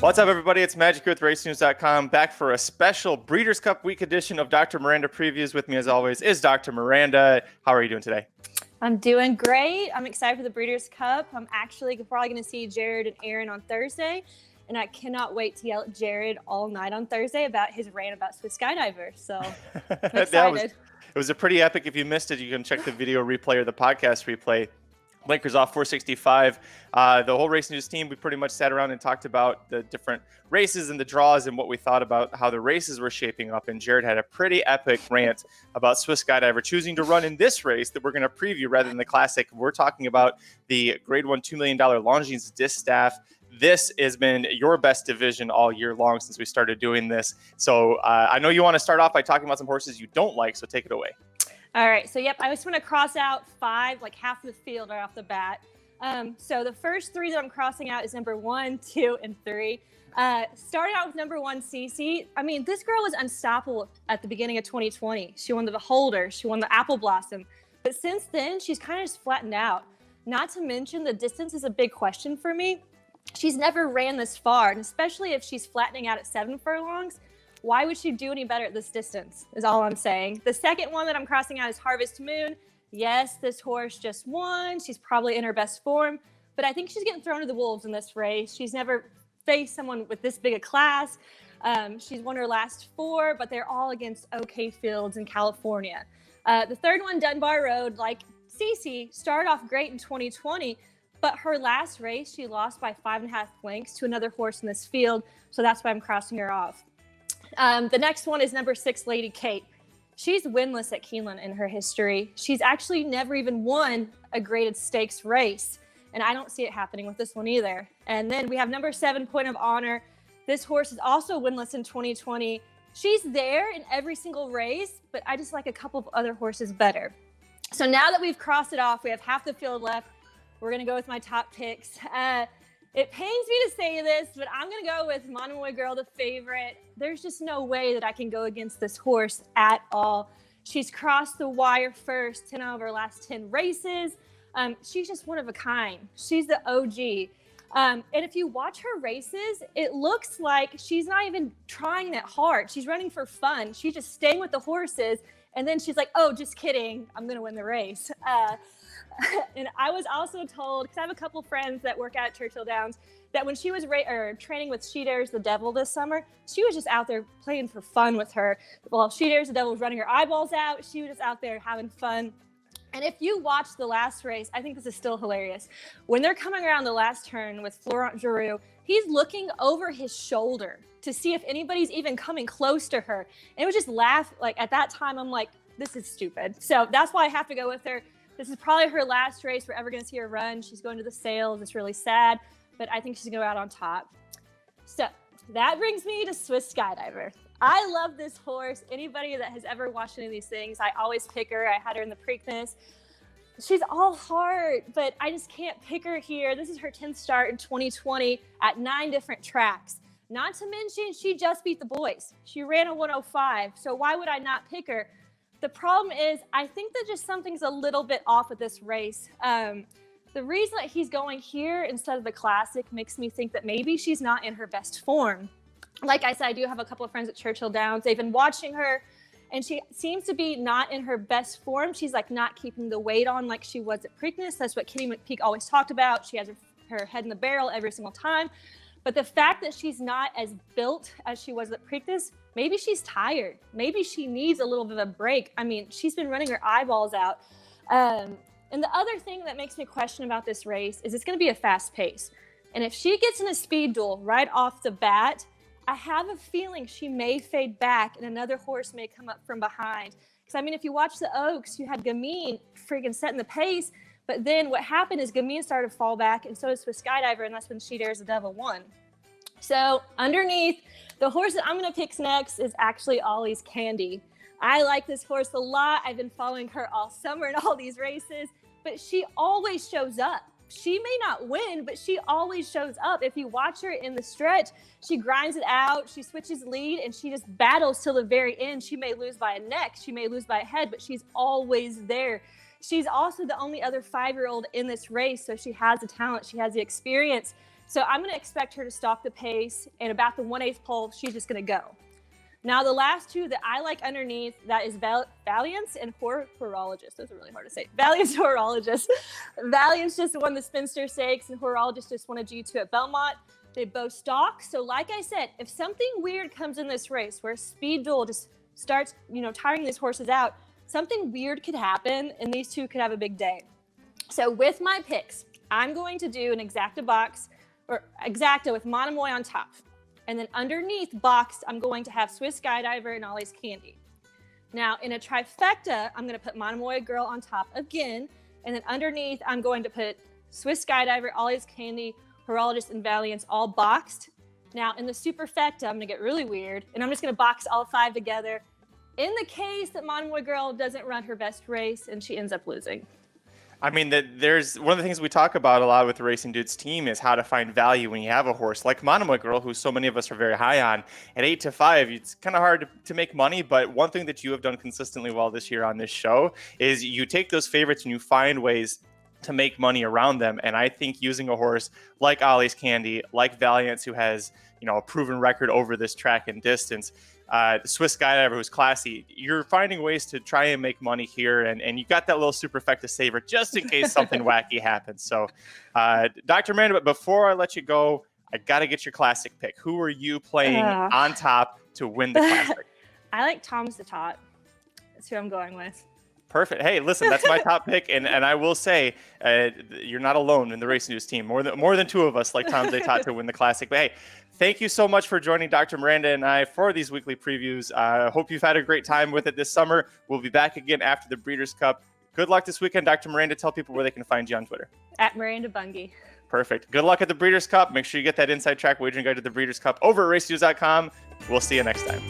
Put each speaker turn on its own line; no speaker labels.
What's up, everybody? It's Magic with RaceNews.com, back for a special Breeders' Cup week edition of Dr. Miranda Previews. With me, as always, is Dr. Miranda. How are you doing today?
I'm doing great. I'm excited for the Breeders' Cup. I'm actually probably going to see Jared and Aaron on Thursday, and I cannot wait to yell at Jared all night on Thursday about his rant about Swiss Skydiver. So I'm excited.
It was a pretty epic. If you missed it, you can check the video replay or the podcast replay. Blinkers off 465. The whole Race News team, we pretty much sat around and talked about the different races and the draws and what we thought about how the races were shaping up. And Jared had a pretty epic rant about Swiss Skydiver choosing to run in this race that we're going to preview rather than the Classic. We're talking about the Grade 1 $2 million Longines Distaff. This has been your best division all year long since we started doing this. So I know you want to start off by talking about some horses you don't like, so take it away.
All right, so yep, I just want to cross out 5, like half of the field right off the bat. So the first 3 that I'm crossing out is number 1, 2, and 3. Starting out with number 1, Cece. I mean, this girl was unstoppable at the beginning of 2020. She won the Beholder, she won the Apple Blossom, but since then, she's kind of just flattened out. Not to mention the distance is a big question for me. She's never ran this far, and especially if she's flattening out at 7 furlongs, why would she do any better at this distance is all I'm saying. The second one that I'm crossing out is Harvest Moon. Yes, this horse just won. She's probably in her best form, but I think she's getting thrown to the wolves in this race. She's never faced someone with this big a class. She's won her last 4, but they're all against okay fields in California. The third one, Dunbar Road, like Cece, started off great in 2020, but her last race, she lost by 5.5 lengths to another horse in this field, so that's why I'm crossing her off. The next one is number 6, Lady Kate. She's winless at Keeneland in her history. She's actually never even won a graded stakes race, and I don't see it happening with this one either. And then we have number 7, Point of Honor. This horse is also winless in 2020. She's there in every single race, but I just like a couple of other horses better. So now that we've crossed it off, we have half the field left. We're going to go with my top picks. It pains me to say this, but I'm going to go with Monomoy Girl, the favorite. There's just no way that I can go against this horse at all. She's crossed the wire first 10 out of her last 10 races. She's just one of a kind. She's the OG. And if you watch her races, it looks like she's not even trying that hard. She's running for fun. She's just staying with the horses. And then she's like, oh, just kidding. I'm going to win the race. And I was also told, because I have a couple friends that work out at Churchill Downs, that when she was training with She Dares the Devil this summer, she was just out there playing for fun with her. While She Dares the Devil was running her eyeballs out, she was just out there having fun. And if you watch the last race, I think this is still hilarious. When they're coming around the last turn with Florent Giroux, he's looking over his shoulder to see if anybody's even coming close to her. And it was just laugh. Like at that time, I'm like, this is stupid. So that's why I have to go with her. This is probably her last race we're ever going to see her run. She's going to the sales. It's really sad, but I think she's going to go out on top. So that brings me to Swiss Skydiver. I love this horse. Anybody that has ever watched any of these things, I always pick her. I had her in the Preakness. She's all heart, but I just can't pick her here. This is her 10th start in 2020 at 9 different tracks. Not to mention, she just beat the boys. She ran a 105, so why would I not pick her? The problem is, I think that just something's a little bit off with this race. The reason that he's going here instead of the Classic makes me think that maybe she's not in her best form. Like I said, I do have a couple of friends at Churchill Downs. They've been watching her, and she seems to be not in her best form. She's like not keeping the weight on like she was at Preakness. That's what Kitty McPeak always talked about. She has her head in the barrel every single time. But the fact that she's not as built as she was at Preakness, maybe she's tired. Maybe she needs a little bit of a break. I mean, she's been running her eyeballs out. And the other thing that makes me question about this race is it's going to be a fast pace. And if she gets in a speed duel right off the bat, I have a feeling she may fade back and another horse may come up from behind. Because, I mean, if you watch the Oaks, you had Gamine freaking setting the pace. But then what happened is Gamine started to fall back, and so did Swiss Skydiver, and that's when She Dares the Devil won. So underneath, the horse that I'm going to pick next is actually Ollie's Candy. I like this horse a lot. I've been following her all summer in all these races, but she always shows up. She may not win, but she always shows up. If you watch her in the stretch, she grinds it out, she switches lead, and she just battles till the very end. She may lose by a neck, she may lose by a head, but she's always there. She's also the only other 5-year-old in this race, so she has the talent, she has the experience. So I'm going to expect her to stalk the pace, and about the 1/8 pole, she's just going to go. Now, the last two that I like underneath, that is Valiance and Horologist. Those are really hard to say. Valiance, Horologist. Valiance just won the Spinster Stakes, and Horologist just won a G2 at Belmont. They both stalk. So like I said, if something weird comes in this race where Speed Duel just starts, tiring these horses out, something weird could happen, and these two could have a big day. So with my picks, I'm going to do an exacta box, or exacta with Monomoy on top. And then underneath boxed, I'm going to have Swiss Skydiver and Ollie's Candy. Now, in a trifecta, I'm going to put Monomoy Girl on top again. And then underneath, I'm going to put Swiss Skydiver, Ollie's Candy, Horologist, and Valiance all boxed. Now, in the superfecta, I'm going to get really weird. And I'm just going to box all 5 together in the case that Monomoy Girl doesn't run her best race and she ends up losing.
I mean, there's one of the things we talk about a lot with the Racing Dudes team is how to find value when you have a horse like Monomoy Girl, who so many of us are very high on. At 8-5, it's kind of hard to make money, but one thing that you have done consistently well this year on this show is you take those favorites and you find ways to make money around them. And I think using a horse like Ollie's Candy, like Valiance, who has a proven record over this track and distance, Swiss Skydiver, who's classy, you're finding ways to try and make money here, and you got that little superfecta saver just in case something wacky happens. So, Dr. Miranda, but before I let you go, I got to get your classic pick. Who are you playing on top to win the classic?
I like Tom's the Tot. That's who I'm going with.
Perfect. Hey, listen, that's my top pick, and I will say you're not alone in the Racing News team. More than 2 of us like Tom Zaytot to win the classic. But hey, thank you so much for joining Dr. Miranda and I for these weekly previews. Hope you've had a great time with it this summer. We'll be back again after the Breeders' Cup. Good luck this weekend, Dr. Miranda. Tell people where they can find you on Twitter.
At Miranda Bungie.
Perfect. Good luck at the Breeders' Cup. Make sure you get that inside track wagering guide to the Breeders' Cup over at racenews.com. We'll see you next time.